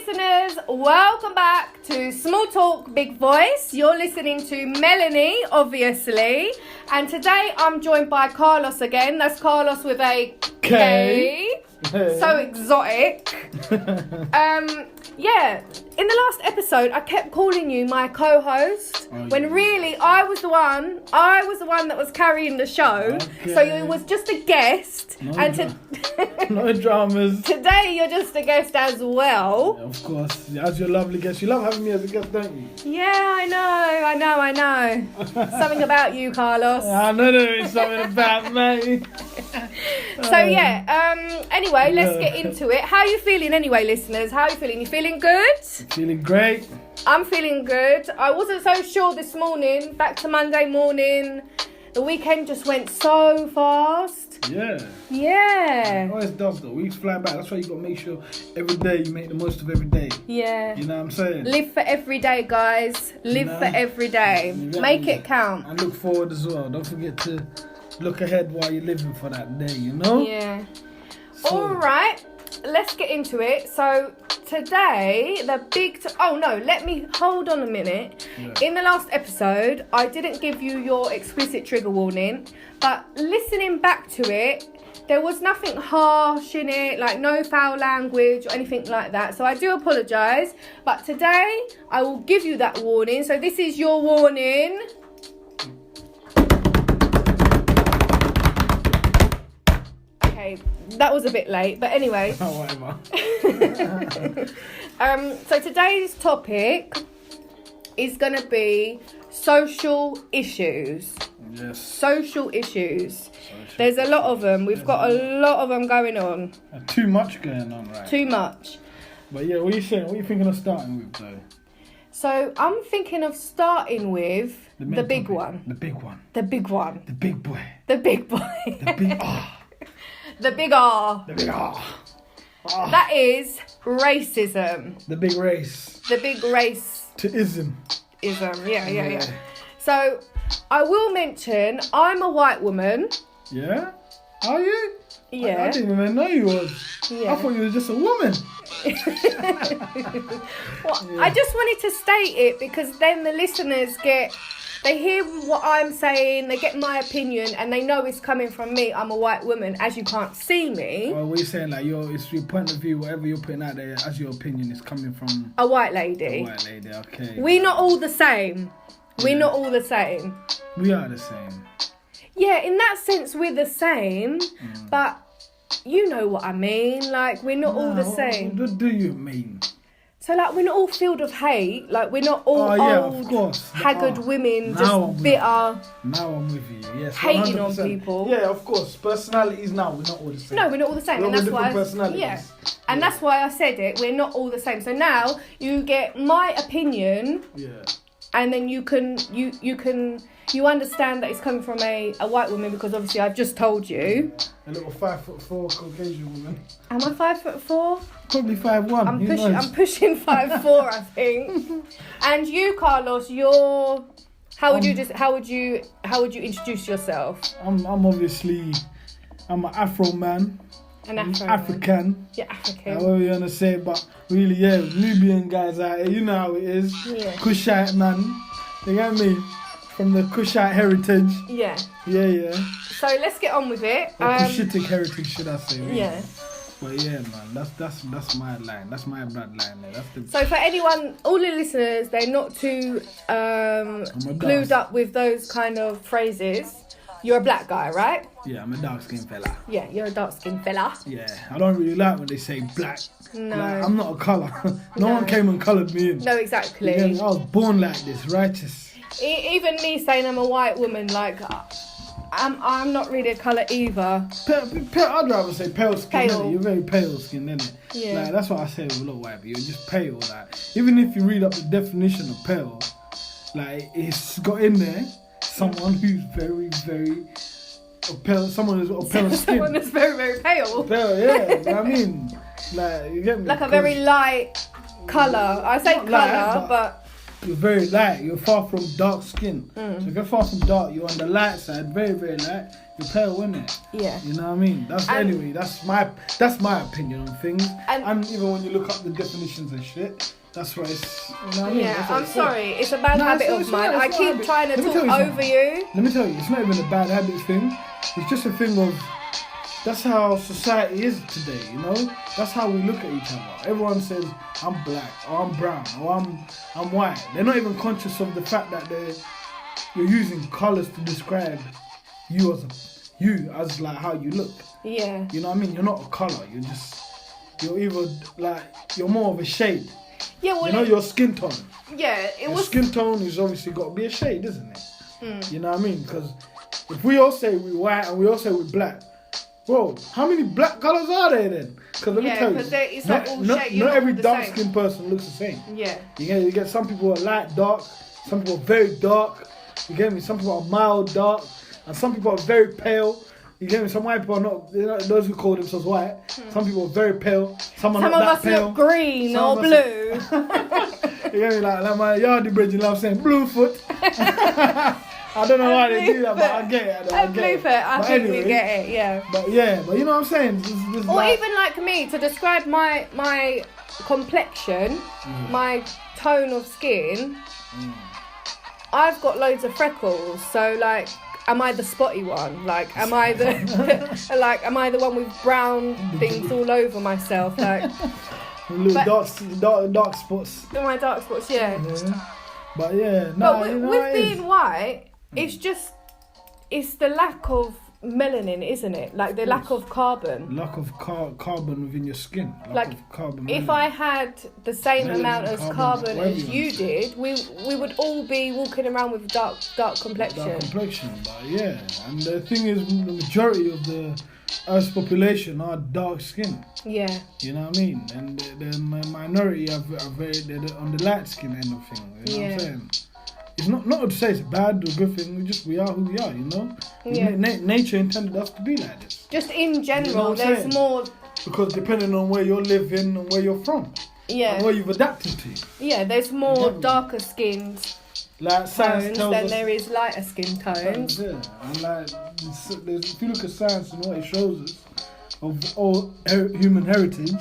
listeners, welcome back to Small Talk Big Voice. You're listening to Melanie, obviously, and today I'm joined by Carlos again. That's Carlos with a K. So exotic. In the last episode I kept calling you my co-host when really I was the one that was carrying the show. So you was just a guest. No dramas. Today you're just a guest as well. Yeah, of course, as your lovely guest. You love having me as a guest, don't you? Yeah, I know. Something about you, Carlos. I know there is something about me. Anyway, let's get into it. How are you feeling anyway, listeners? How are you feeling? You feeling good? I'm feeling great. I'm feeling good. I wasn't so sure this morning. Back to Monday morning. The weekend just went so fast. Yeah. It always does though. Weeks fly by. That's why you got to make sure every day you make the most of every day. Yeah. You know what I'm saying? Live for every day, guys. Live for every day. Exactly. Make it count. And look forward as well. Don't forget to look ahead while you're living for that day, you know? Yeah. All right. Let's get into it. So today, let me hold on a minute. Yeah. In the last episode, I didn't give you your explicit trigger warning, but listening back to it, there was nothing harsh in it, like no foul language or anything like that. So I do apologise, but today I will give you that warning. So this is your warning. Okay, that was a bit late, but anyway. Oh, whatever. So today's topic is going to be social issues. Yes. Social issues. There's a lot of them. We've got a lot of them going on. Too much going on, right? Too much. But yeah, what are you saying? What are you thinking of starting with, though? So I'm thinking of starting with the big one. The big one. The big one. The big boy. The big boy. The big R. The big R. The big R. Oh. That is racism. The big race. The big race. To ism. Yeah. So, I will mention, I'm a white woman. Yeah? Are you? Yeah. I didn't even know you was. Yeah. I thought you were just a woman. I just wanted to state it because then the listeners they hear what I'm saying, they get my opinion, and they know it's coming from me. I'm a white woman, as you can't see me. Well, what are you saying? Like, it's your point of view, whatever you're putting out there as your opinion is coming from... A white lady. A white lady, okay. We're not all the same. Yeah. We're not all the same. We are the same. Yeah, in that sense, we're the same, but you know what I mean. Like, we're not all the same. What do you mean? So, like, we're not all filled of hate. Like, we're not all old, of course. haggard women, now just bitter. Now I'm with you, yes. Hating 100%. on people. Yeah, of course. Personalities now, we're not all the same. No, we're not all the same. We're and that's why personalities. And that's why I said it. We're not all the same. So now you get my opinion. Yeah. And then you understand that it's coming from a white woman because obviously I've just told you. A little 5'4" Caucasian woman. Am I 5'4"? Probably 5'1". I'm pushing 5'4", I think. And you, Carlos, how would you introduce yourself? I'm an Afro man. An Afro African. Yeah, African. However you wanna say, but really, yeah, Nubian guys out here, you know how it is. Yeah. Kushite man. You get me? From the Kushite heritage. Yeah. Yeah. So let's get on with it. Or Cushitic heritage, should I say? Really. Yeah. But yeah, man, that's my line. That's my bloodline. So for anyone, all the listeners, they're not too glued up with those kind of phrases. You're a black guy, right? Yeah, I'm a dark-skinned fella. Yeah, you're a dark-skinned fella. Yeah, I don't really like when they say black. No. Like, I'm not a colour. No one came and coloured me in. No, exactly. I was born like this, righteous. Even me saying I'm a white woman, like, I'm not really a colour either. I'd rather say pale skin, pale. Innit? You're very pale skin, innit? Yeah. Like, that's what I say with a lot of white people. You're just pale. Like, even if you read up the definition of pale, like, it's got in there someone who's very, very pale. Someone who's got a pale skin. Someone who's very, very pale. Pale, yeah. You know what I mean? Like, you get me? Like a very light colour. I say colour, but you're very light. You're far from dark skin. So if you're far from dark, you're on the light side, very, very light. You're pale, isn't it? Yeah. You know what I mean? That's my opinion on things. And even when you look up the definitions and shit, that's what it's. You know what I mean? Yeah, I'm sorry. It's a bad habit of mine. I keep trying to talk over you. Let me tell you, it's not even a bad habit thing. It's just a thing of. That's how society is today, you know? That's how we look at each other. Everyone says, I'm black, or I'm brown, or I'm white. They're not even conscious of the fact that you're using colours to describe you as like how you look. Yeah. You know what I mean? You're not a colour, you're either like, you're more of a shade. Yeah, well, you know, your skin tone. Yeah, your skin tone is obviously got to be a shade, isn't it? You know what I mean? Because if we all say we're white and we all say we're black, bro, how many black colours are there then? Because let me tell you, it's not all shade. Not every dark-skinned person looks the same. Yeah. You get some people are light dark, some people are very dark. You get me? Some people are mild dark, and some people are very pale. You get me? Some white people are not. You know, those who call themselves white. Some people are very pale. Some are not that pale. Some of us look green or blue. You get me? Like my yardie bridge love saying blue foot. I don't know why they do that, but I get it. I think we get it, yeah. But you know what I'm saying? This or like, even like me, to describe my complexion, my tone of skin, I've got loads of freckles. So like, am I the spotty one? Like, am I the am I the one with brown things all over myself? Like, dark spots. My dark spots, yeah. But yeah, with being white. It's the lack of melanin, isn't it? Like the lack of carbon. Lack of carbon within your skin. If I had the same amount of carbon as you did, we would all be walking around with dark complexion. Dark complexion, but yeah. And the thing is, the majority of the Earth's population are dark skin. Yeah. You know what I mean? And the minority are they're on the light skin end of things. You know what I'm saying? It's not to say it's a bad or good thing. We are who we are, you know. Yeah. Nature intended us to be like this. Just in general, you know there's more. Because depending on where you're living and where you're from, and where you've adapted to. Yeah, there's more darker skinned like science tones than there is lighter skin tones. Yeah, and like if you look at science and what it shows us of all human heritage.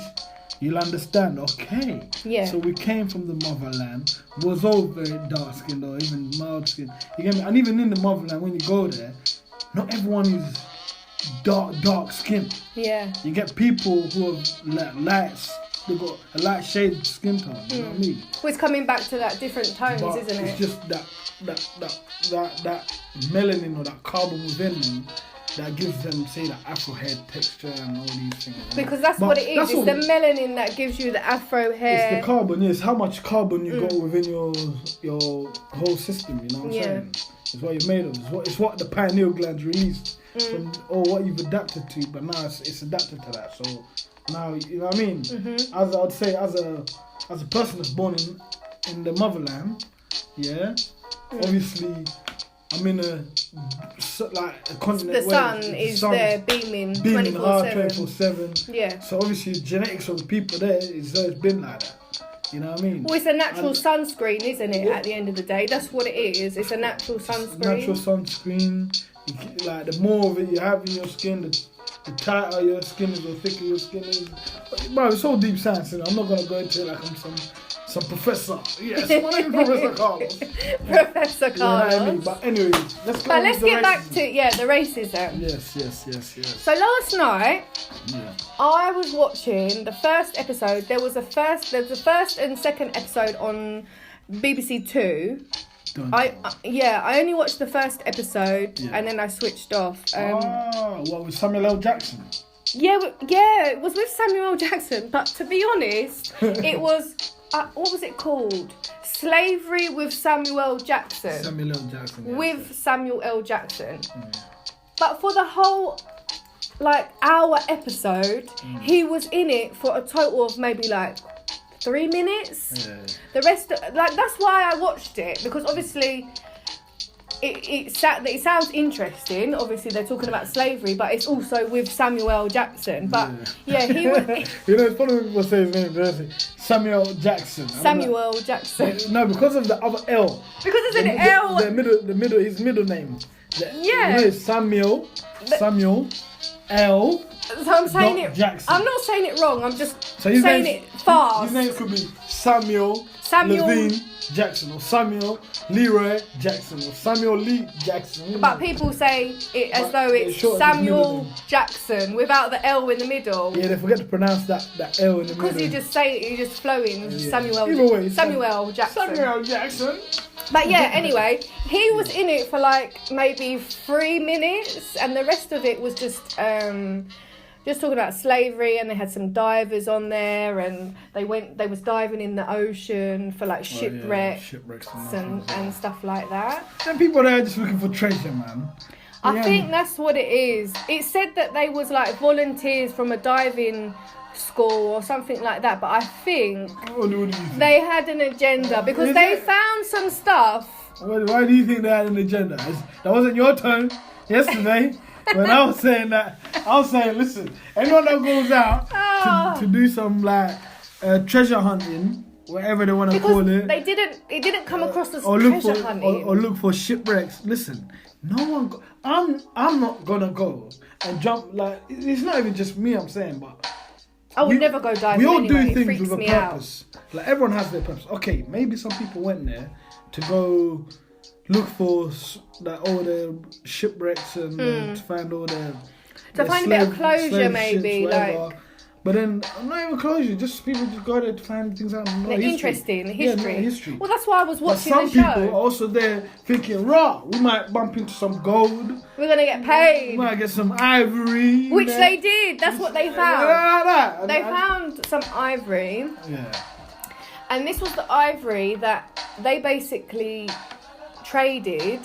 You'll understand, okay. Yeah. So we came from the motherland, was all very dark skinned or even mild skinned. You get me? And even in the motherland, when you go there, not everyone is dark skinned. Yeah. You get people who are they've got a light shade skin tone, you know what I mean? Well, it's coming back to that different tones, isn't it? It's just that melanin or that carbon within them that gives them, say, the afro head texture and all these things. Because that's what it is. It's the melanin that gives you the afro hair. It's the carbon, yes. How much carbon you got within your whole system, you know what I'm saying? It's what you're made of. It's what the pineal glands released from, or what you've adapted to, but now it's adapted to that. So now, you know what I mean? As I would say, as a person that's born in the motherland, obviously I'm in a continent the sun is there beaming 24/7. Yeah. So obviously the genetics of the people there it's been like that. You know what I mean? Well, it's a natural sunscreen, isn't it? At the end of the day, that's what it is. It's a natural sunscreen. Natural sunscreen. Like the more of it you have in your skin, the tighter your skin is, the thicker your skin is. Bro, it's all deep science, and I'm not gonna go into it like I'm some professor. Yes, my name is Professor Carlos. Professor Carlos. You know what I mean? But anyways, let's get back to the racism. Yes. So last night, I was watching the first episode. There was the first and second episode on BBC Two. I only watched the first episode and then I switched off. What was Samuel L. Jackson? Yeah, it was with Samuel L. Jackson. But to be honest, it was what was it called? Slavery with Samuel L. Jackson. Samuel L. Jackson. Yeah, with Samuel L. Jackson. But for the whole hour episode, he was in it for a total of maybe 3 minutes. The rest, that's why I watched it, because obviously it sounds interesting. Obviously, they're talking about slavery, but it's also with Samuel L. Jackson. But yeah, he was. You know, it's funny when people say his name, don't they? Samuel Jackson. Samuel Jackson. No, because of the other L. Because it's an L. His middle name. Yeah. You know, it's Samuel L. So I'm saying it. Jackson. I'm not saying it wrong. I'm just saying it fast. His name could be Samuel Levine Jackson, or Samuel Leroy Jackson, or Samuel Lee Jackson. But people say it as though it's Samuel Jackson without the L in the middle. Yeah, they forget to pronounce that L in the middle. Because you just say it, you just flowing. Yeah. Samuel Jackson. Samuel Jackson. But yeah, anyway, he was in it for like maybe 3 minutes, and the rest of it was just talking about slavery, and they had some divers on there, and they was diving in the ocean for like shipwrecks and stuff like that. And people there are just looking for treasure, man. I think that's what it is. It said that they was like volunteers from a diving school or something like that, but I think they had an agenda because they found some stuff. Why do you think they had an agenda? That wasn't your turn yesterday. When I was saying that, I was saying, listen, anyone that goes out to do some like treasure hunting, whatever they want to call it, it didn't come across as treasure hunting, or look for shipwrecks. Listen, no one. I'm not gonna go and jump. Like, it's not even just me. I'm saying, but I would never go diving. We all anyway. do things with a purpose. Like, everyone has their purpose. Okay, maybe some people went there to go look for all the shipwrecks and to find all the to find a bit of closure, maybe like. But then not even closure. Just people just go there to find things out. Interesting history. Yeah, history. Well, that's why I was watching the show. But some people are also there thinking, "Raw, we might bump into some gold. We're gonna get paid. We might get some ivory." Which they did. That's what they found. They found some ivory. Yeah. And this was the ivory that they basically traded.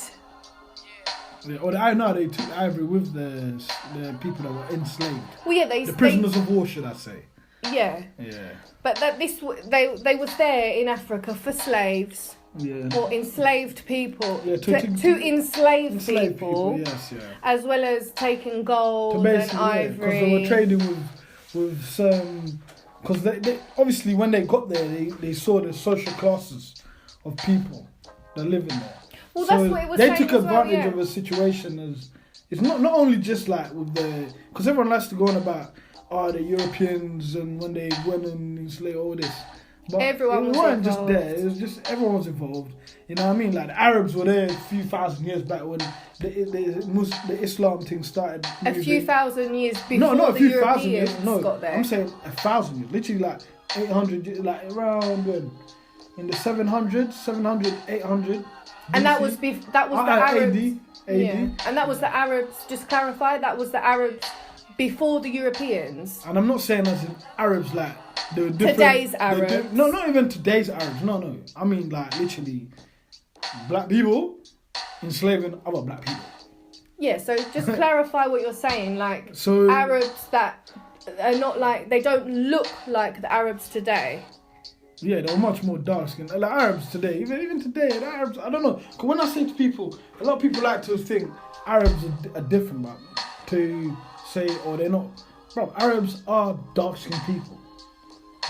Yeah, or I know they took ivory with the people that were enslaved. Well, yeah, the prisoners of war, should I say? Yeah. Yeah. But they was there in Africa for slaves. Yeah. Or enslaved people. Yeah, to enslave people. Yes, yeah. As well as taking gold and ivory. Because they were trading with some. Because they obviously when they got there, they saw the social classes of people that live in there. Well, that's what it was. They took advantage of a situation as it's not only just like with because everyone likes to go on about the Europeans and when they went and enslaved all this. But everyone wasn't just there. It was just everyone was involved. You know what I mean? Like the Arabs were there a few thousand years back when the Islam thing started. A few thousand years before not a few the thousand Europeans years. No, got there. I'm saying 1,000 years. Literally like 800, like around when in the 700, 800. And that was the Arabs. AD. Yeah. And that was the Arabs. Just clarify, that was the Arabs before the Europeans. And I'm not saying as in Arabs like the different. Today's Arabs. No, not even today's Arabs. No. I mean like literally black people enslaving other black people. Yeah. So just clarify what you're saying. Like so, Arabs that are not like, they don't look like the Arabs today. Yeah, they were much more dark skinned. Like Arabs today, even today, the Arabs, I don't know. Because when I say to people, a lot of people like to think Arabs are different, but to say, they're not. Bro, Arabs are dark skinned people.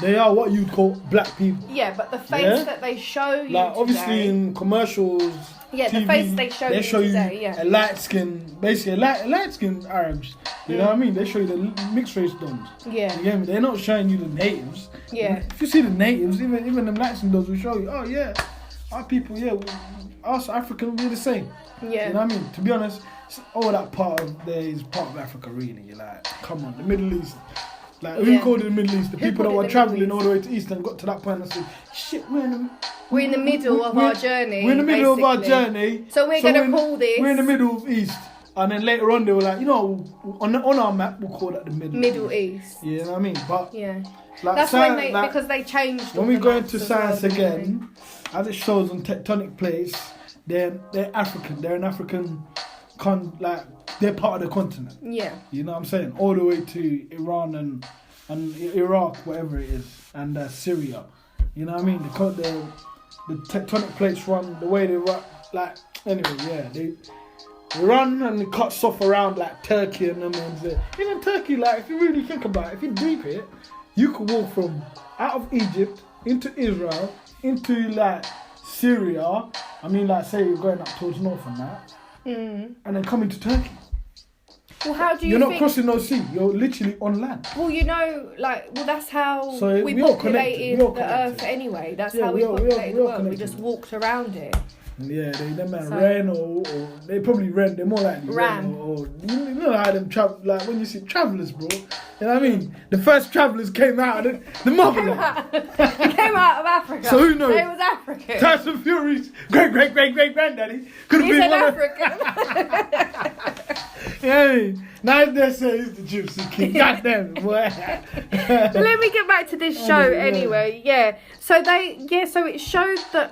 They are what you'd call black people. Yeah, but the face that they show you like, obviously today, in commercials, yeah, TV, the face they show you today, yeah. A light skin, basically a light skin Arabs. You know what I mean? They show you the mixed race dons. Yeah. You get me? They're not showing you the natives. Yeah. If you see the natives, even the light skin dons will show you, oh yeah, our people, us Africans, we're the same. Yeah. You know what I mean? To be honest, all that part of there is part of Africa really. You're like, come on, the Middle East. Like, who called it the Middle East? The people that were travelling all the way to East and got to that point and said, shit, we're in the middle of our journey. We're in the middle of our journey. So we're going to call this. We're in the middle of East. And then later on they were like, on our map we'll call that the Middle East. You know what I mean? But yeah. Like that's when because they changed. When we go into science again, as it shows on tectonic plates, they're African. They're an African they're part of the continent. Yeah. You know what I'm saying? All the way to Iran and Iraq, whatever it is, and Syria. You know what I mean? The tectonic plates run the way they like anyway, yeah, they run and it cuts off around like Turkey and them and even Turkey, like if you really think about it, if you deep it, you could walk from out of Egypt into Israel into like Syria. I mean, like say you're going up towards north and that, and then coming to Turkey. Well, how do you You're not think... crossing no sea. You're literally on land. Well, you know, like, well, that's how So we all populated connected. the Earth anyway. That's Yeah, how we populated the all world. We connected. just walked around it. Yeah, they might ran or they probably ran. They're more likely Ran. or you know how them travel, like when you see travellers, bro. You know what I mean? The first travellers came out of the motherland. Came out of Africa. So who knows? They was African. Tyson Fury's great granddaddy could have He's been an one African. Yeah, now they say he's the gypsy king. Goddamn, boy. Let me get back to this show anyway. Yeah. So so it showed that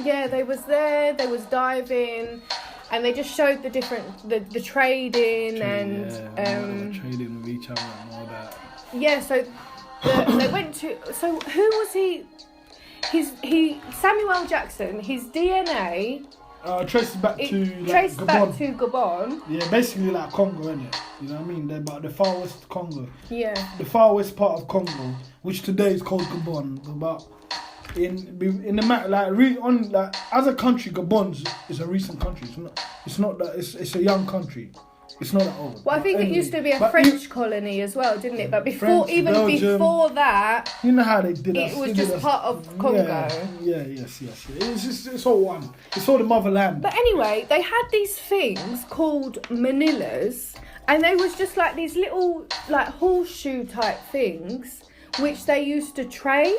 they was there, they was diving, and they just showed the different the trading and trading with each other and all that. Yeah, so they went to. So who was he? Samuel Jackson. His DNA Traced back to traced Gabon. back to Gabon. Yeah, basically like Congo, innit? You know what I mean? They're about the far west Congo. Yeah. The far west part of Congo, which today is called Gabon. But in the matter, like as a country, Gabon is a recent country. It's not that. It's a young country. It's not that old. Well, I think it used to be a French colony as well, didn't it? But before Belgium, before that, you know how they did it was just part of Congo. Yes. It's all one. It's all the motherland. But anyway, they had these things called manillas, and they was just like these little like horseshoe type things, which they used to trade.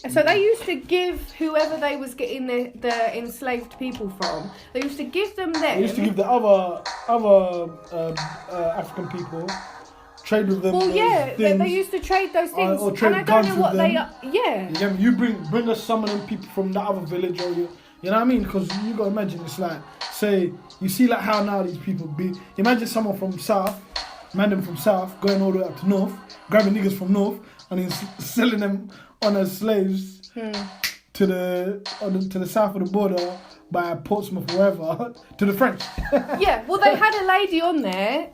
So they used to give whoever they was getting the enslaved people from, they used to give them. They used to give the other African people, trade with them. Well, yeah, they used to trade those things, or trade and I don't guns know what with they them. are. Yeah. You bring us some of them people from that other village, or you know what I mean? Because you gotta imagine it's like, say you see like how now these people be. Imagine someone from south, them from south, going all the way up to north, grabbing niggas from north, and then selling them on as slaves to the south of the border by Portsmouth or wherever to the French. Yeah, well they had a lady on there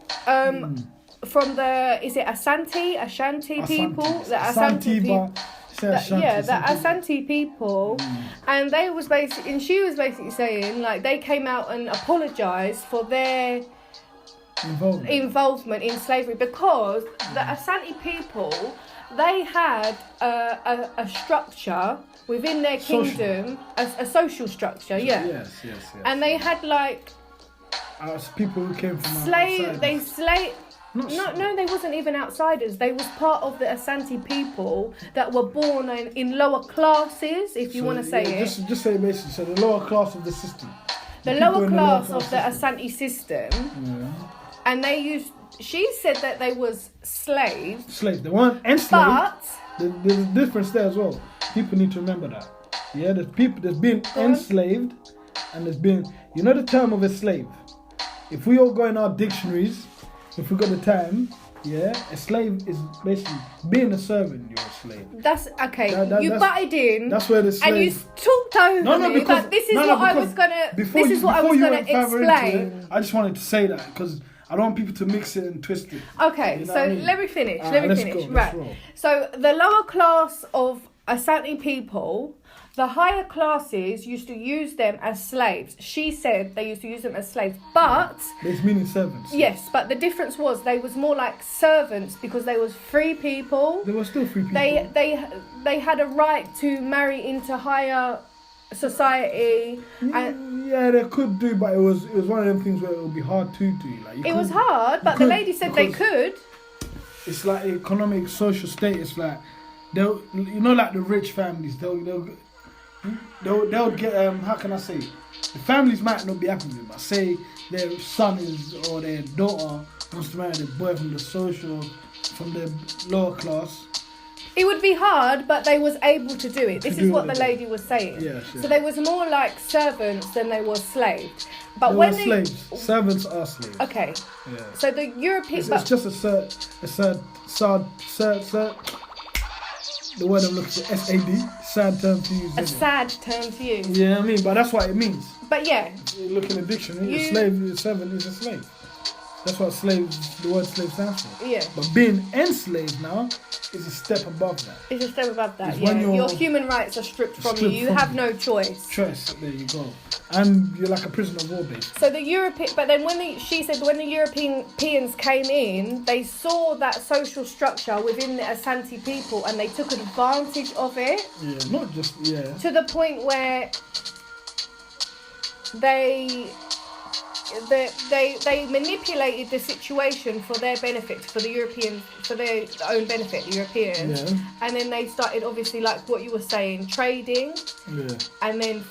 from the Ashanti people, the Ashanti people. The Ashanti people, and they was basically, and she was basically saying like they came out and apologised for their involvement in slavery because the Ashanti people, they had a structure within their kingdom, a social structure, Yes. And they had like people who came from outside. No, they wasn't even outsiders. They was part of the Ashanti people that were born in lower classes, if you want to say it. Just say basically, so the lower class of the system. The lower class of the Ashanti system. Yeah. And she said that they was slaves. Slaves. They weren't enslaved. But there's a difference there as well. People need to remember that. Yeah, there's been enslaved, and there's been, you know the term of a slave. If we all go in our dictionaries, if we got the time, a slave is basically being a servant. You're a slave. That's okay. You butted in. That's where the slave. And you talked over me. But this is what I was gonna. This is what I was gonna explain. I just wanted to say that because I don't want people to mix it and twist it. Okay, you know so I mean? let me finish. Go, right. So the lower class of Ashanti people, the higher classes used to use them as slaves. She said they used to use them as slaves, but it's meaning servants. Yes, but the difference was they was more like servants because they was free people. They were still free people. They had a right to marry into higher society. Yeah, they could do, but it was one of them things where it would be hard to do. Like it was hard, but the lady said they could. It's like economic, social status. Like they'll, like the rich families, they'll get how can I say? The families might not be happy with it, but say their son or their daughter wants to marry the boy from the lower class. It would be hard, but they was able to do it. This is what the lady was saying. Yes. So they was more like servants than they was slaves. But they when were slaves. Servants are slaves. Okay. Yeah. So the European. It's just the word I'm looking for, SAD. sad term to use. A sad term to use. Yeah, I mean, but that's what it means. But yeah. You look in the dictionary, a slave, a servant is a slave. That's what the word slave stands for. Yeah. But being enslaved now is a step above that. It's a step above that, it's yeah. Your human rights are stripped from you. You have no choice. There you go. And you're like a prisoner of war, basically. So the but then she said when the Europeans came in, they saw that social structure within the Asante people and they took advantage of it. Yeah, not just, yeah. To the point where they manipulated the situation for their benefit, for their own benefit, the Europeans. Yeah. And then they started, obviously, like what you were saying, trading. Yeah. And then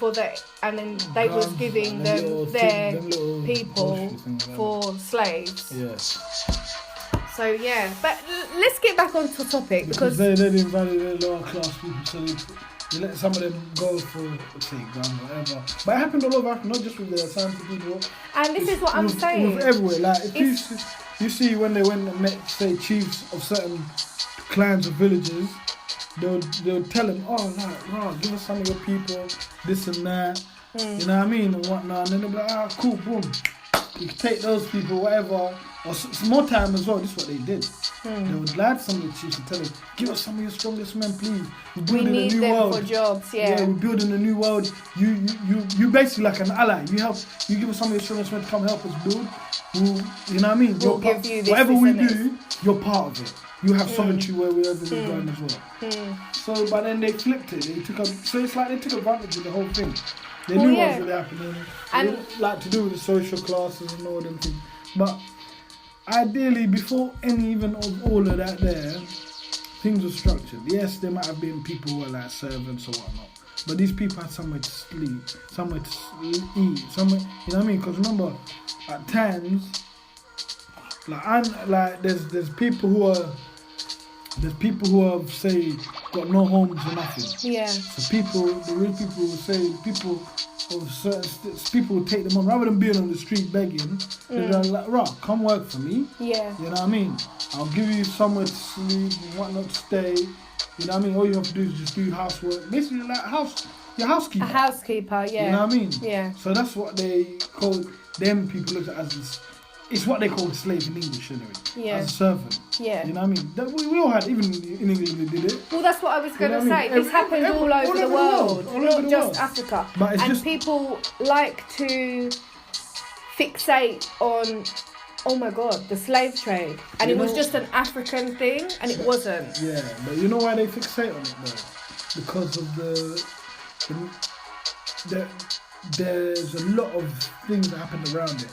they was giving them their people for slaves. Yes. So yeah, but let's get back onto topic because they didn't value the lower class people, so they let some of them go for, say, gun, whatever. But it happened all over Africa, not just with the Asante people. And this is what I'm saying. It was everywhere. Like, if you see when they went and met, say, chiefs of certain clans or villages, they'll tell them, oh, no, give us some of your people, this and that. You know what I mean? And whatnot. And then they'll be like, cool, boom. You can take those people, whatever. Or some more time as well. This is what they did. They would lie to some of the chiefs and tell them, give us some of your strongest men, please. We're building we need a new them world. For jobs, yeah. We're building a new world. You basically like an ally. You give us some of your strongest men to come help us build. You know what I mean? We'll give you this, whatever we do, this. You're part of it. You have sovereignty wherever we're going as well. So, but then they flipped it. So it's like they took advantage of the whole thing. They knew what was really happening. And like to do with the social classes and all them things. But ideally, before any even of all of that things were structured. Yes, there might have been people who were like servants or whatnot. But these people had somewhere to sleep, somewhere to eat, somewhere, you know what I mean? Because remember, at times, there's people who have, say, got no homes or nothing. Yeah. So the real people will say, people of certain people will take them on rather than being on the street begging. They're like, right, come work for me. Yeah. You know what I mean? I'll give you somewhere to sleep and whatnot to stay. You know what I mean? All you have to do is just do housework. Basically, like your housekeeper. A housekeeper, yeah. You know what I mean? Yeah. So that's what they call them. People look at as this. It's what they call a slave in English, anyway. Yeah. As a servant. Yeah. You know what I mean? We all had, even in England, we did it. Well, that's what I was going to say. This happens all over the world, not just Africa. And people like to fixate on, oh my God, the slave trade. And it was just an African thing, and it wasn't. Yeah, but you know why they fixate on it, though? Because of there's a lot of things that happened around it.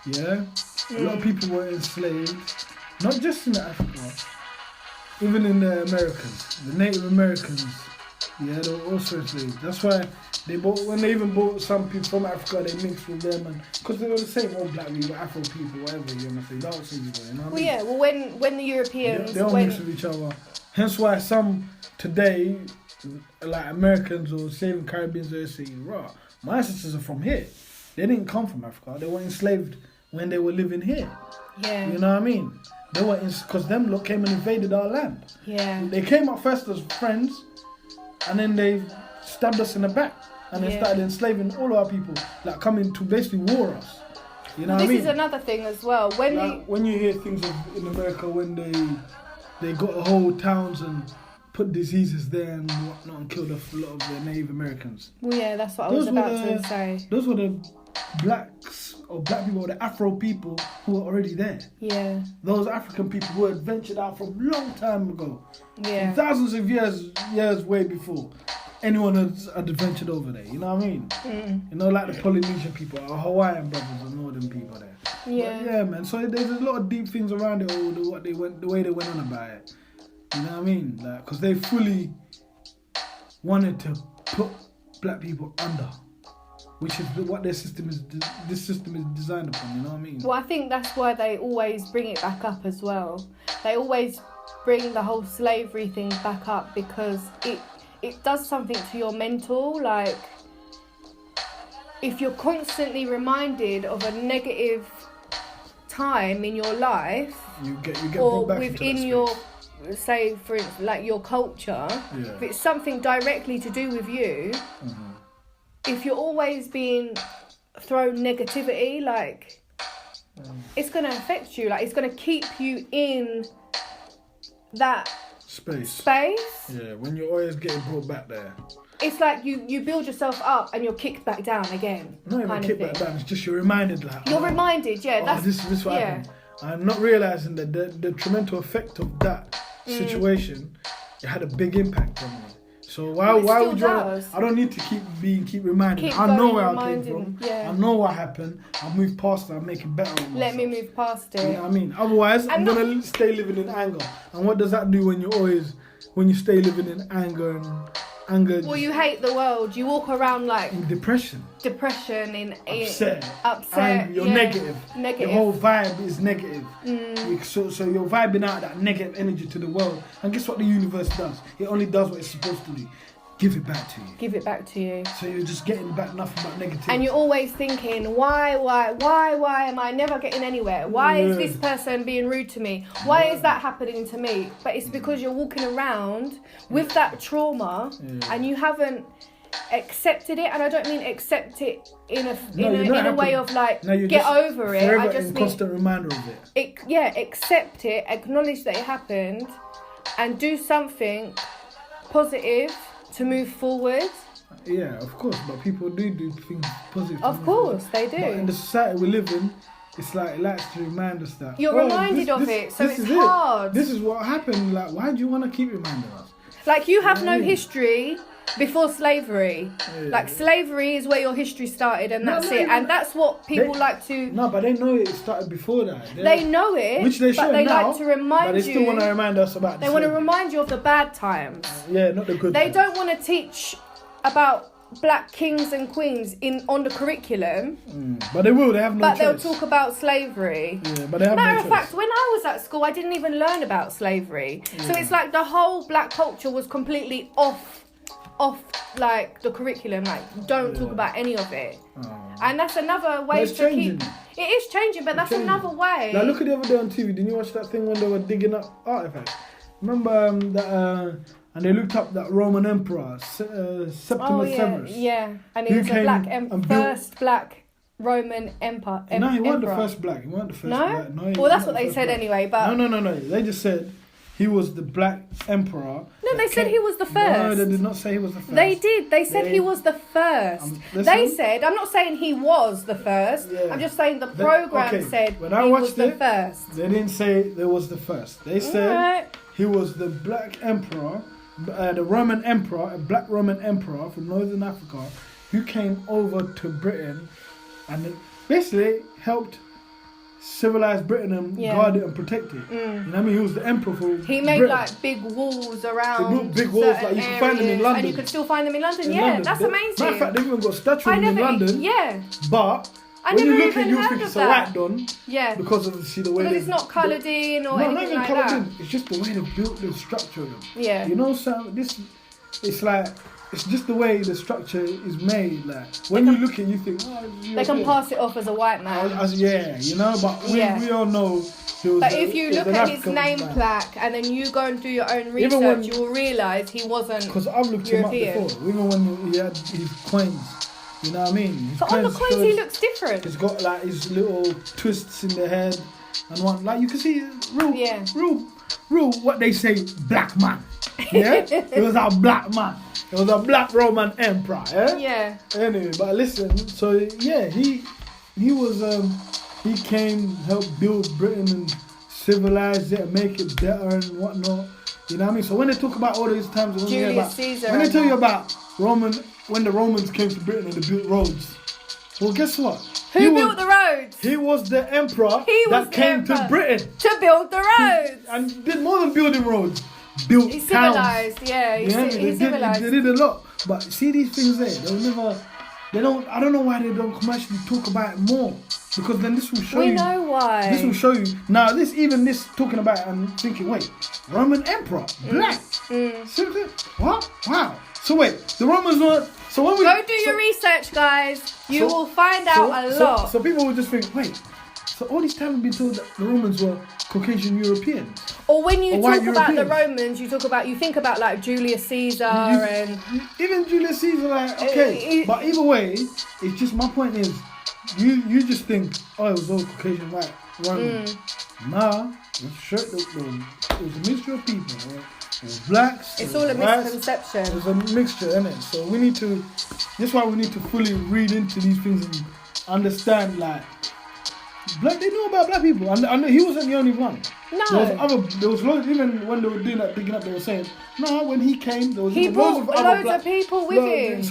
Yeah? A lot of people were enslaved, not just in Africa, even in the Americans, the Native Americans. Yeah, they were also enslaved. That's why when they even brought some people from Africa, they mixed with them, and because they were the same old black people, Afro people, whatever you want to say, dark skin people, you know what I mean? Yeah, well, when the Europeans... They all mix with each other. Hence why some today, like Americans or even Caribbeans, they say, raw, my ancestors are from here. They didn't come from Africa. They were enslaved when they were living here. Yeah. You know what I mean? They were because them lot came and invaded our land. Yeah. They came up first as friends, and then they stabbed us in the back, and they started enslaving all our people, like coming to basically war us. You know what I mean? This is another thing as well. When you hear things in America when they got whole towns and put diseases there and whatnot and killed a lot of the Native Americans. Well, yeah, that's what I was about to say. Those were the blacks or black people or the Afro people who were already there. Yeah. Those African people who had ventured out from a long time ago. Yeah. Thousands of years way before anyone had ventured over there. You know what I mean? You know, like the Polynesian people, our Hawaiian brothers and northern people there. Yeah. But yeah, man. So there's a lot of deep things around it, all the way they went on about it. You know what I mean? Like, because they fully wanted to put black people under, which is what this system is designed upon. You know what I mean? Well, I think that's why they always bring it back up as well. They always bring the whole slavery thing back up because it does something to your mental. Like, if you're constantly reminded of a negative time in your life, you get or brought back within into that your say for instance, like your culture, if it's something directly to do with you, if you're always being thrown negativity, like it's gonna affect you. Like it's gonna keep you in that space. Yeah, when you're always getting brought back there. It's like you build yourself up and you're kicked back down again. Not even kicked back down. It's just you're reminded, like you're reminded. Yeah, that's this what happened. I'm not realizing that the detrimental effect of that situation, it had a big impact on me. So why would you? I don't need to keep reminding. I know where I came from. Yeah. I know what happened. I'll move past it. I'll make it better on myself. Let me move past it. You know what I mean? Otherwise, I'm gonna stay living in anger. And what does that do when you stay living in anger and anger? Well, you hate the world. You walk around like in depression, upset. And you're negative. Your whole vibe is negative. So you're vibing out that negative energy to the world. And guess what the universe does? It only does what it's supposed to do. Give it back to you. Give it back to you. So you're just getting back nothing but negativity. And you're always thinking, why am I never getting anywhere? Why is this person being rude to me? Why is that happening to me? But it's because you're walking around with that trauma and you haven't accepted it. And I don't mean accept it in a way of like get over it. I just mean constant reminder of it. Accept it, acknowledge that it happened, and do something positive to move forward. Yeah, of course, but people do things positive. Of course, they do. But in the society we live in, it's like it likes to remind us that you're reminded of it, so it's hard. This is what happened. Like, why do you want to keep reminding us? Like you have no history before slavery. Yeah. Like slavery is where your history started, and that's it. And that's what people like to. No, but they know it started before that. They know it, which they should but they now, like to remind you. But they still want to remind us about. They want to remind you of the bad times. Yeah, not the good. They times. don't want to teach about black kings and queens on the curriculum. But they will. They have no choice. But they'll talk about slavery. Yeah, but they have Matter no of fact, when I was at school, I didn't even learn about slavery. So it's like the whole black culture was completely off like the curriculum. Like don't talk about any of it. And that's another way to keep. It is changing, but that's another way. Now look at the other day on TV. Didn't you watch that thing when they were digging up artifacts? Remember that? And they looked up that Roman emperor, Septimus Severus. Yeah, and he was a black first black Roman emperor. No, he wasn't the first black. He wasn't the first black. No, well, that's what they said anyway. But no. They just said he was the black emperor. No, they said he was the first. No, they did not say he was the first. They did. They said he was the first. They said, I'm not saying he was the first. Yeah. I'm just saying the program said when I he watched was the first. They didn't say there was the first. They said he was the black emperor. The Roman emperor, a black Roman emperor from Northern Africa, who came over to Britain and basically helped civilize Britain and guard it and protect it. You know what I mean? He was the emperor for He made Britain. like big walls around. He built big walls, like you can find them in London. And you can still find them in London. That's amazing. Matter of fact, they've even got statues in London. Yeah. But when you look at it, you think it's a white done. Yeah. Because of the way it's not coloured in or anything like that. No, not even coloured in. It's just the way they built the structure of them. Yeah. You know, so it's like, it's just the way the structure is made. Like when you look at it, you think, they can pass it off as a white man. You know, but we all know. But if you look at his name plaque and then you go and do your own research, you will realise he wasn't. Because I've looked him up before, even when he had his coins. You know what I mean? But on the coins he looks different. He's got like his little twists in the head and one like you can see real what they say black man. Yeah? It was a black man. It was a black Roman emperor. Yeah. Anyway, but listen, so yeah, he was he came, helped build Britain and civilize it and make it better and whatnot. You know what I mean? So when they talk about all these times when they tell you about when the Romans came to Britain and they built roads, well, guess what? Who built the roads? He was the emperor that came to Britain to build the roads and did more than building roads. Built he towns. Civilized, he civilized. They did a lot, but see these things there. They'll never. They don't. I don't know why they don't commercially talk about it more. Because then this will show you. We know why. This will show you. Now, this talking about it, I'm thinking, wait, Roman emperor, black. Seriously? What? Wow. So wait, the Romans were. So when we go do your research, guys. You will find out a lot. So people will just think, wait, So all this time we've been told that the Romans were Caucasian Europeans. Or when you Or talk white about the Europeans. Romans, you think about like Julius Caesar and... Even Julius Caesar, like, okay. But either way, it's just, my point is, you just think, oh, it was all Caucasian white Romans. Nah, it was a mixture of people. It was blacks. It's all a misconception. It was a mixture, isn't it? So we need to, that's why we need to fully read into these things and understand, like, they know about black people. And he wasn't the only one. No. There was loads, even when they were doing that, digging up, they were saying, no, when he came, there was he brought loads of people with him.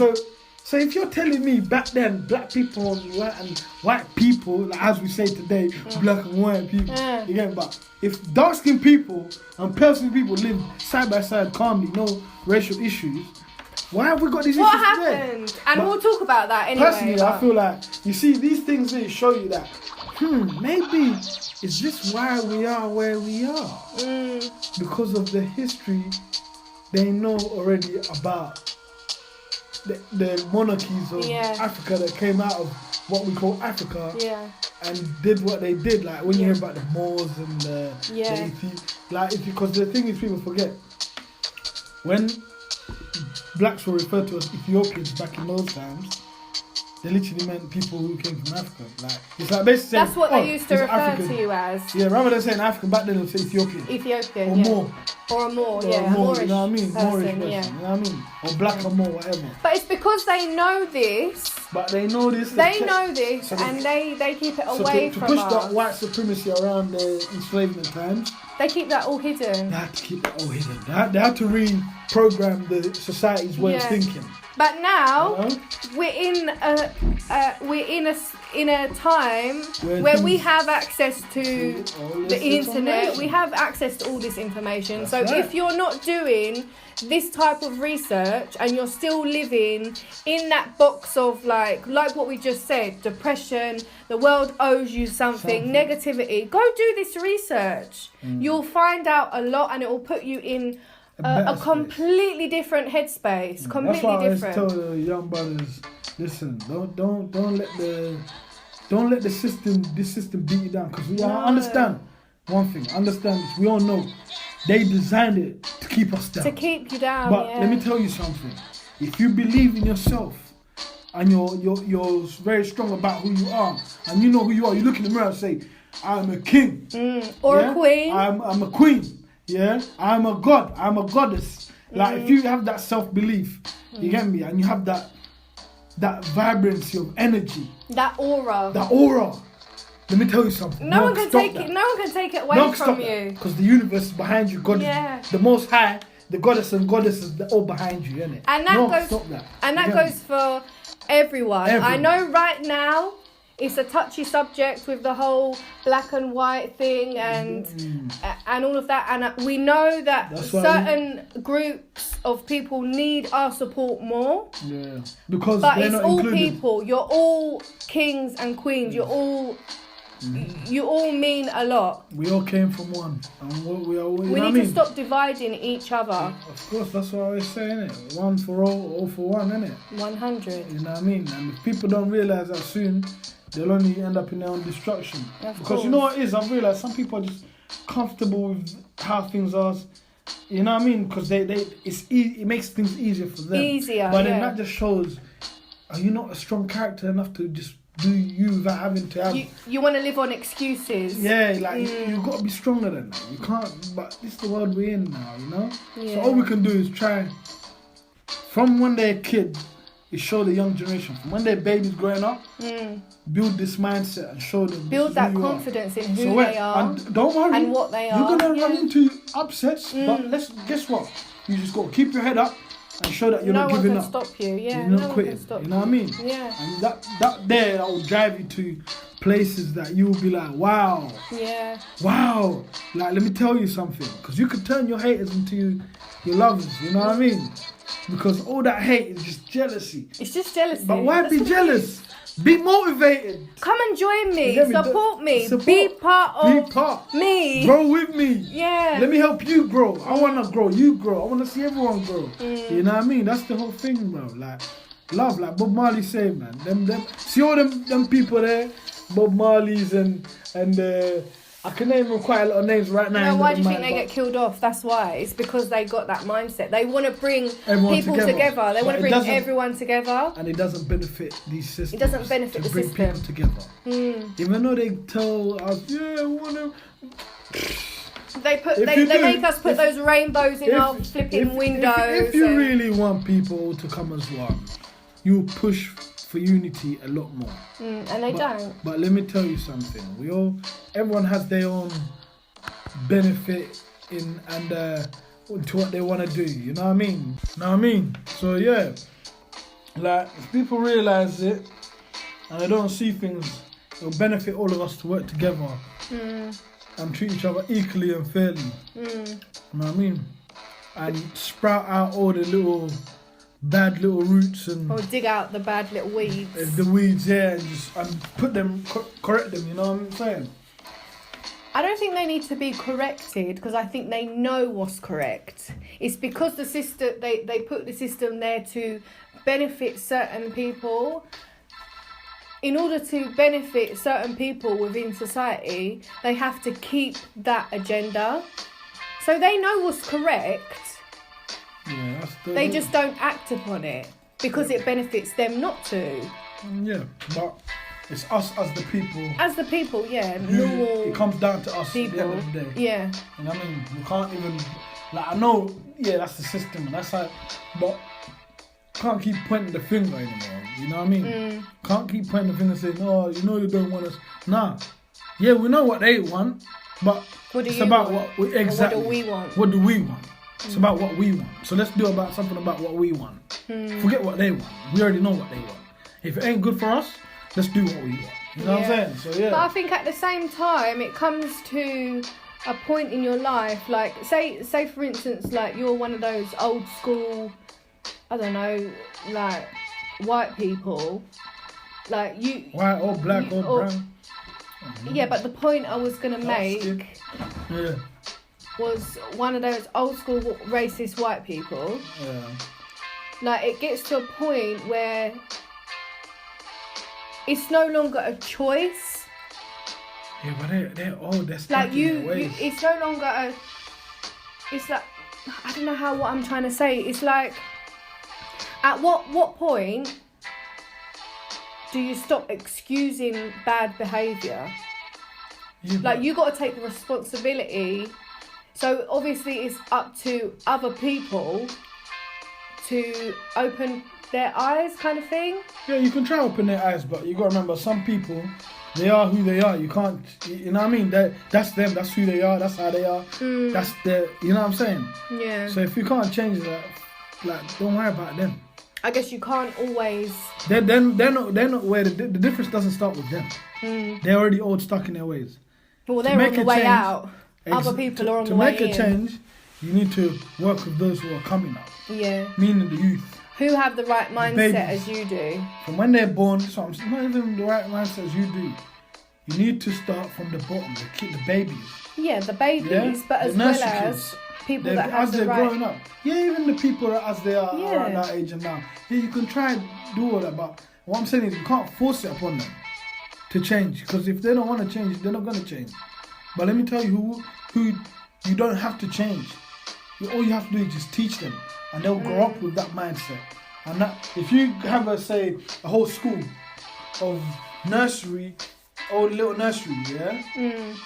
So if you're telling me back then, black people and white people, like as we say today, black and white people, again, but if dark-skinned people and pale-skinned people live side by side calmly, no racial issues, why have we got these issues today? What happened? And we'll talk about that anyway. Personally, I feel like, you see, these things here show you that, maybe, is this why we are where we are? Because of the history they know already about the monarchies of Africa that came out of what we call Africa and did what they did. Like when you hear about the Moors and the because the thing is, people forget, when blacks were referred to as Ethiopians back in those times, they literally meant people who came from Africa. Like, it's like basically saying, that's what they used to refer African to you as. Yeah, rather than saying African, back then they would say Ethiopian. Ethiopian, or Moor. Or a Moor, Or a Moorish, you know what I mean? Person, Moorish person, you know what I mean? Or black or Moor, whatever. But it's because they know this. But they know this. They know this, so and they keep it away from us. To push that white supremacy around the enslavement times, they keep that all hidden. They had to keep it all hidden. They had to reprogram the society's way of thinking. But now we're in a time where we have access to the internet. We have access to all this information. That's so if you're not doing this type of research and you're still living in that box of like what we just said, depression, the world owes you something. Negativity, go do this research. You'll find out a lot, and it will put you in a completely different headspace. Completely That's why different. I always tell the young brothers, listen, don't let this system beat you down. Because I understand one thing. Understand this. We all know they designed it to keep us down. To keep you down. But let me tell you something. If you believe in yourself and you're very strong about who you are, and you know who you are, you look in the mirror and say, I'm a king. Or a queen. I'm a queen. Yeah, I'm a god. I'm a goddess. Like if you have that self-belief, you get me, and you have that vibrancy of energy, that aura. Let me tell you something. No one can take it away from you. Because the universe is behind you. God, the Most High, the goddess and goddesses, they're all behind you, isn't it? And that goes for everyone. I know right now it's a touchy subject with the whole black and white thing and all of that, and we know that certain groups of people need our support more. Yeah, because but it's all included. People. You're all kings and queens. You're all. You all mean a lot. We all came from one, and we need to stop dividing each other. Of course, that's what I always say, innit? One for all for one, innit? 100. You know what I mean? And if people don't realise that soon, they'll only end up in their own destruction. Because you know what it is? I've realised some people are just comfortable with how things are. You know what I mean? Because it makes things easier for them. Easier, but then that just shows, are you not a strong character enough to just do you without having to have... You want to live on excuses. Yeah, like you've got to be stronger than that. You can't... But this is the world we're in now, you know? Yeah. So all we can do is try... From when they're kids, is show the young generation. From when they're babies growing up, build this mindset and show them... Build that confidence in who they are. And don't worry. And what they are. You're going to run into upsets, but guess what? You just got to keep your head up and show that you're not giving up. No one can stop you, You're not quitting, you know what I mean? Yeah. And that will drive you to places that you will be like, wow. Yeah. Wow. Like, let me tell you something. Because you could turn your haters into your lovers, you know what I mean? Because all that hate is just jealousy. It's just jealousy. But why be jealous? Be motivated. Come and join me. Support me. Be part of me. Grow with me. Yeah. Let me help you grow. I want to grow. You grow. I want to see everyone grow. You know what I mean? That's the whole thing, bro. Like, love, like Bob Marley said, man. See all them people there, Bob Marley's and I can name them quite a lot of names right now. No, why do you think they get killed off? That's why. It's because they got that mindset. They want to bring people together. They want to bring everyone together. And it doesn't benefit these systems. It doesn't benefit the bring system. People together. Even though they tell us, I want to... They make us put those rainbows in our flipping windows. If you really want people to come as one, you push for unity a lot more. And they don't. But let me tell you something. Everyone has their own benefit in and to what they want to do. You know what I mean? So yeah, like if people realise it and they don't see things, it'll benefit all of us to work together. And treat each other equally and fairly. You know what I mean? And sprout out all the bad little roots and... Or dig out the bad little weeds. The weeds, yeah, and put them, correct them, you know what I'm saying? I don't think they need to be corrected because I think they know what's correct. It's because the system, they put the system there to benefit certain people. In order to benefit certain people within society, they have to keep that agenda. So they know what's correct. Yeah, they just don't act upon it because it benefits them not to. Yeah, but it's us as the people. As the people, yeah. Normal. It comes down to us people. At the end of the day. Yeah. You know what I mean? We can't even... Like, I know, yeah, that's the system. That's how... But... Can't keep pointing the finger anymore. You know what I mean? Can't keep pointing the finger saying, "Oh, you don't want us." Nah. Yeah, we know what they want, but it's about what we exactly. What do we want? What do we want? It's about what we want. So let's do something about what we want. Forget what they want. We already know what they want. If it ain't good for us, let's do what we want. You know what I'm saying? So yeah. But I think at the same time, it comes to a point in your life, like say for instance, like you're one of those old school, I don't know, like white people, like you white or black or brown. Yeah, but the point I was gonna make was one of those old school racist white people. Yeah. Like it gets to a point where it's no longer a choice. Yeah, but they're old. They're stuck like in their ways. It's no longer a. It's like I don't know what I'm trying to say. It's like. At what point do you stop excusing bad behaviour? Yeah, like, you got to take the responsibility. So, obviously, it's up to other people to open their eyes, kind of thing. Yeah, you can try to open their eyes, but you got to remember, some people, they are who they are. You can't, you know what I mean? That's them, that's who they are, that's how they are. That's their, you know what I'm saying? Yeah. So, if you can't change that, like, don't worry about them. I guess you can't always... They're not where the difference doesn't start with them. They're already old, stuck in their ways. Well, they're on the way out. Other people are on the way in. To make a change, you need to work with those who are coming up. Yeah. Meaning the youth. Who have the right mindset as you do. From when they're born, so I'm not even the right mindset as you do. You need to start from the bottom, the babies. Yeah, the babies, but as well as... people that have the right... growing up. Yeah, even the people that as they are around that age and now. Yeah, you can try and do all that, but what I'm saying is you can't force it upon them to change. Because if they don't want to change, they're not going to change. But let me tell you who you don't have to change. All you have to do is just teach them. And they'll grow up with that mindset. And that if you have, a whole school of nursery, all little nursery, yeah?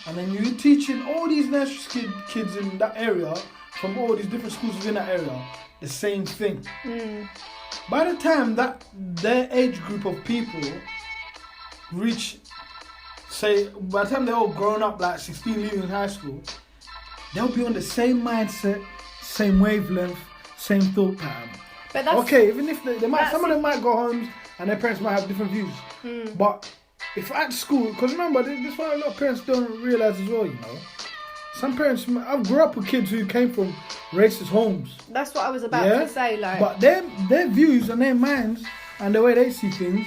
And then you're teaching all these nursery kids in that area, from all these different schools within that area, the same thing. By the time that their age group of people reach, by the time they're all grown up, like 16, leaving high school, they'll be on the same mindset, same wavelength, same thought pattern. But that's... Okay, even if they might, some of them might go home and their parents might have different views. But... if at school, because remember, this is why a lot of parents don't realise as well, you know. Some parents, I've grew up with kids who came from racist homes. That's what I was about to say, like. But their views and their minds and the way they see things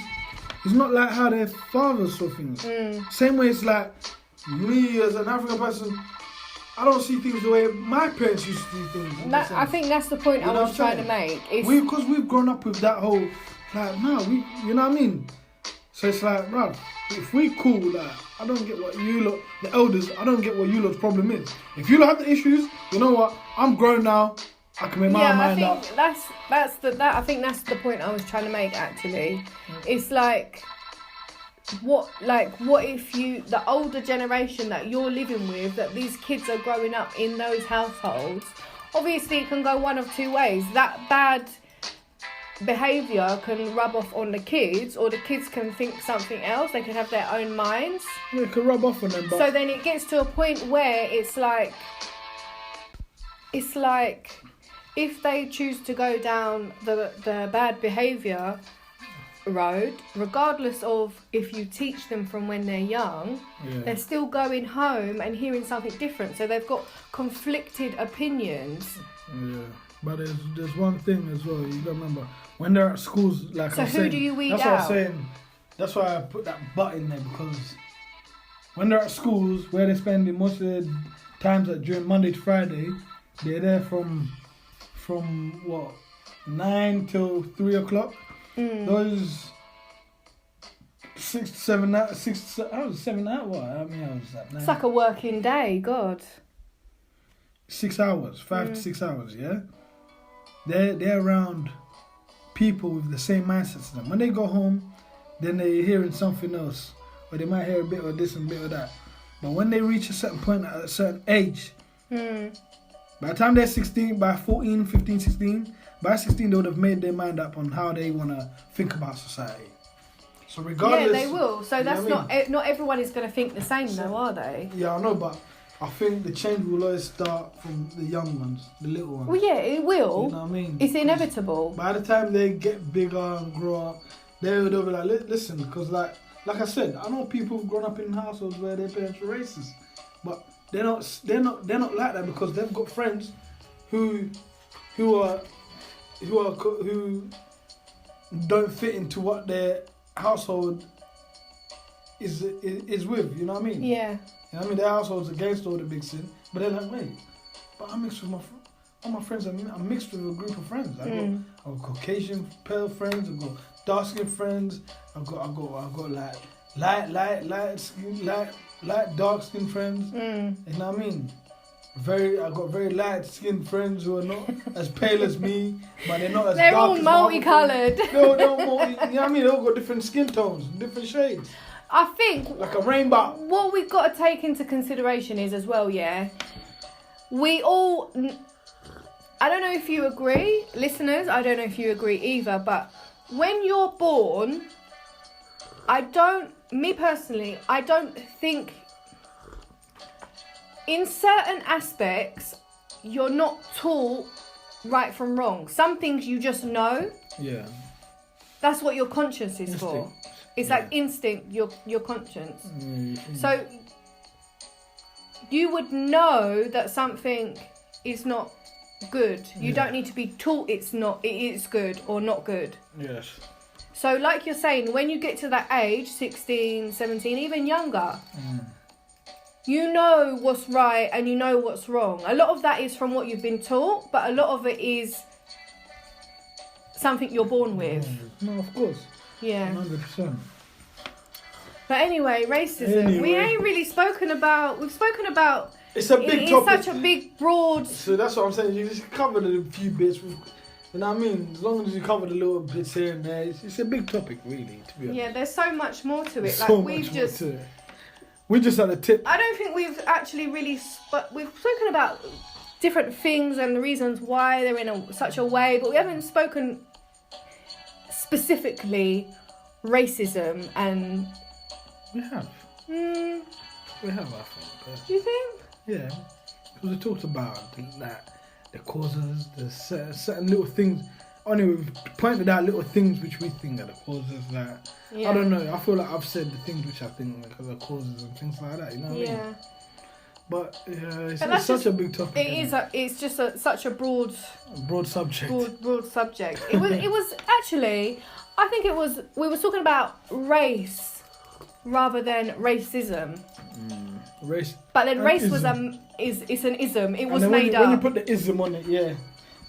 is not like how their fathers saw things. Same way it's like, me as an African person, I don't see things the way my parents used to see things. I think that's the point I was trying to make. Because we've grown up with that whole, like, no, you know what I mean? So it's like, bruv, if we cool, like, I don't get what you lot, the elders, I don't get what you lot's problem is. If you lot have the issues, you know what? I'm grown now. I can make my mind up. I think that's the point I was trying to make. Actually, it's like, what if the older generation that you're living with, that these kids are growing up in those households. Obviously, it can go one of two ways. That bad behaviour can rub off on the kids, or the kids can think something else. They can have their own minds. Yeah, it can rub off on them. But... So then it gets to a point where it's like if they choose to go down the bad behaviour road, regardless of if you teach them from when they're young, they're still going home and hearing something different. So they've got conflicted opinions. Yeah, but there's one thing as well. You gotta remember when they're at schools, like so I was who saying, do you weed that's out? what I'm saying. That's why I put that but in there, because when they're at schools where they're spending most of their times during Monday to Friday, they're there from what 9 till 3 o'clock. Those 6 to 7 hours. 7 hours. What? I mean, I was at 9. It's like a working day. God. 6 hours, 5 to 6 hours. Yeah, they're around people with the same mindset as them. When they go home, then they're hearing something else, or they might hear a bit of this and a bit of that. But when they reach a certain point at a certain age, by the time they're 16, by 14, 15, 16, by 16 they would have made their mind up on how they want to think about society. So regardless... Yeah, they will. So that's not everyone is going to think the same though, are they? Yeah, I know, but I think the change will always start from the young ones, the little ones. Well, yeah, it will. You know what I mean? It's inevitable. By the time they get bigger and grow up, they'll be like, listen, because like I said, I know people who've grown up in households where their parents were racist, but they're not like that, because they've got friends who don't fit into what their household is with. You know what I mean? Yeah. You know what I mean? Their household's against all the big sin, but they're like, wait, but I'm mixed with all my friends. I'm mixed with a group of friends. I've got Caucasian pale friends. I've got dark skin friends. I've got like light dark skin friends. You know what I mean? I've got very light skinned friends who are not as pale as me, but they're not as they're dark all as multicoloured. They're all you know what I mean? They all got different skin tones, different shades. I think like a rainbow. What we've got to take into consideration is as well, we all, I don't know if you agree, listeners, I don't know if you agree either, but when you're born, I don't think, in certain aspects, you're not taught right from wrong. Some things you just know. Yeah. That's what your conscience is for. It's like instinct, your conscience. So you would know that something is not good. You don't need to be taught it is good or not good. Yes. So like you're saying, when you get to that age, 16, 17, even younger, you know what's right and you know what's wrong. A lot of that is from what you've been taught, but a lot of it is something you're born with. No, of course. Yeah. 100%. But anyway, racism. We ain't really spoken about. We've spoken about. It's a big topic. It's such a big, broad. So that's what I'm saying. You just covered a few bits. You know what I mean? As long as you covered a little bits here and there, it's a big topic, really. To be honest. Yeah, there's so much more to it. We're just at the tip. I don't think we've actually really. We've spoken about different things and the reasons why they're in such a way, but we haven't spoken specifically racism and. We have. We have, I think. Do you think? Yeah. Because we talked about the causes, the certain little things. Anyway, we've pointed out little things which we think are the causes. I don't know. I feel like I've said the things which I think are the causes and things like that. You know what I mean? But it's such a big topic. It's just such a broad subject. Broad subject. It was actually. I think it was. We were talking about race rather than racism. Race. But then race was it's an ism. It was made up. When you up. put the ism on it, yeah.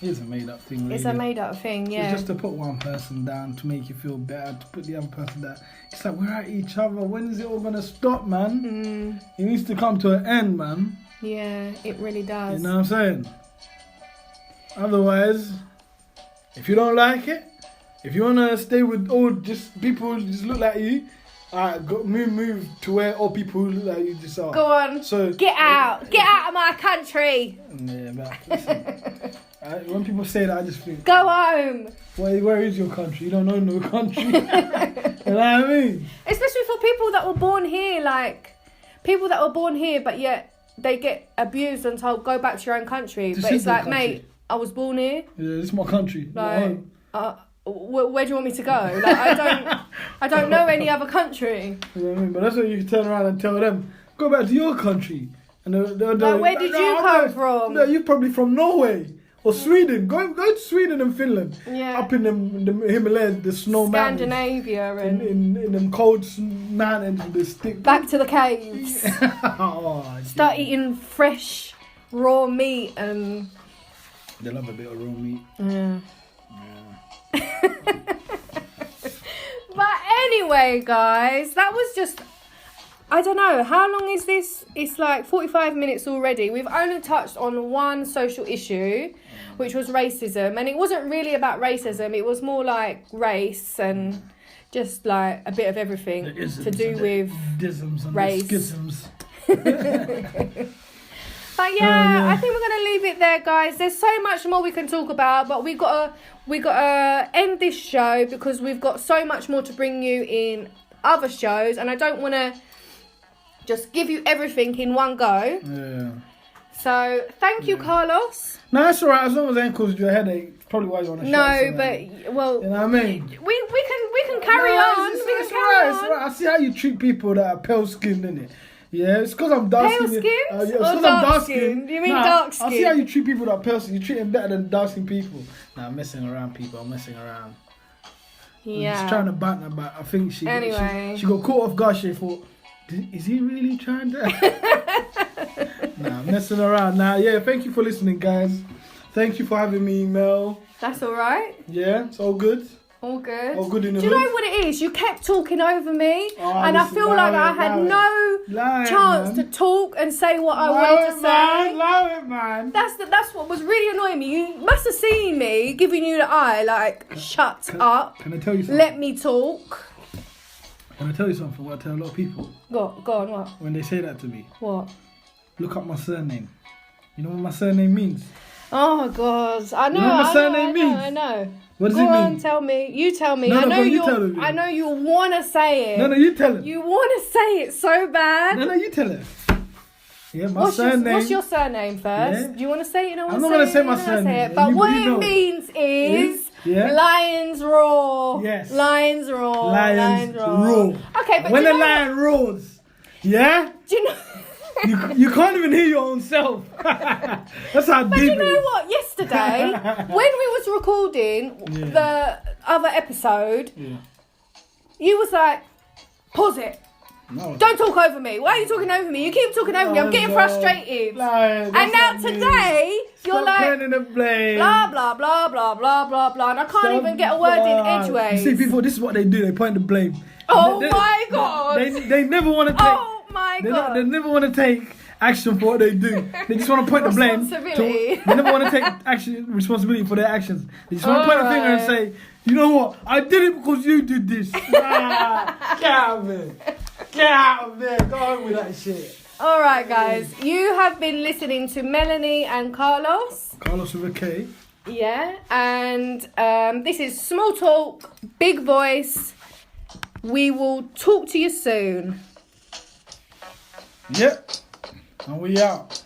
It's a made up thing, really. It's a made up thing, yeah. It's just to put one person down to make you feel better, to put the other person down. It's like, we're at each other. When is it all going to stop, man? It needs to come to an end, man. Yeah, it really does. You know what I'm saying? Otherwise, if you don't like it, if you want to stay with all just people who just look like you, move to where all people who look like you just are. Go on. So get out of my country. Yeah, but listen, when people say that, I just think, go home. Where is your country? You don't know no country. You know what I mean? Especially for people that were born here, but yet they get abused and told go back to your own country. But it's like, mate, I was born here. Yeah, this is my country. Like, where do you want me to go? Like, I don't know any other country. You know what I mean? But that's what you can turn around and tell them, go back to your country. And they're like, where did you come from? No, you're probably from Norway or Sweden. Go to Sweden and Finland. Yeah. Up in the Himalayas, the snow mountains. Scandinavia and in them cold mountains with the stick. Back to the caves. Start eating fresh raw meat and. They love a bit of raw meat. Yeah. But anyway, guys, that was just, I don't know, how long is this? It's like 45 minutes already. We've only touched on one social issue, which was racism. And it wasn't really about racism. It was more like race and just like a bit of everything to do with race. Schisms. But yeah, I think we're gonna leave it there, guys. There's so much more we can talk about, but we gotta end this show because we've got so much more to bring you in other shows, and I don't want to just give you everything in one go. Yeah. So thank you, Carlos. No, that's alright. As long as it ain't caused you a headache, it's probably why you want to. No, but well, you know what I mean. We can carry on. It's alright. I see how you treat people that are pale skinned, innit? Yeah, it's because I'm dark skinned. Pale skinned or dark skinned? You mean dark skinned? I see how you treat people that are pale skinned. You treat them better than dark skinned people. Nah, I'm messing around, people. I'm messing around. Yeah. I'm just trying to banter, but I think she got caught off guard. She thought, is he really trying to? Nah, I'm messing around. Nah, yeah, thank you for listening, guys. Thank you for having me, Mel. That's all right. Yeah, it's all good. All good. All good in the Do you know what it is? You kept talking over me, and I feel like I had no chance to talk and say what I wanted to say. Love it, man. That's what was really annoying me. You must have seen me giving you the eye, like, shut up. Can I tell you something? Let me talk. Can I tell you something? What I tell a lot of people? Go on, what? When they say that to me. What? Look up my surname. You know what my surname means? Oh, God. I know. You know what my surname means? I know. What does it mean? Go on, tell me. You tell me. I know you want to say it. No, you tell it. You want to say it so bad. No, you tell it. Yeah, my surname. What's your surname first? Yeah. Do you want to say it? I'm not going to say my surname. But what it means is lions roar. Yes. Lions roar. Lions roar. Okay, but when the lion roars, yeah? Do you know... You can't even hear your own self. That's how deep it is. But you know what? Yesterday, when we was recording the other episode, you was like, pause it. No. Don't talk over me. Why are you talking over me? You keep talking over me. I'm getting frustrated. And now today, you're like, blah, blah, blah, blah, blah, blah, blah. And I can't even get a word in edgeways. You see, people, this is what they do. They point the blame. Oh, my God. They never want to take... Oh, my God. They never want to take action for what they do. They just want to point the blame. They never want to take responsibility for their actions. They just want to point a finger and say, you know what? I did it because you did this. Get out of there. Get out of there. Go home with that shit. All right, guys. You have been listening to Melanie and Carlos. Carlos with a K. Yeah. And this is Small Talk, Big Voice. We will talk to you soon. Yep. And we out.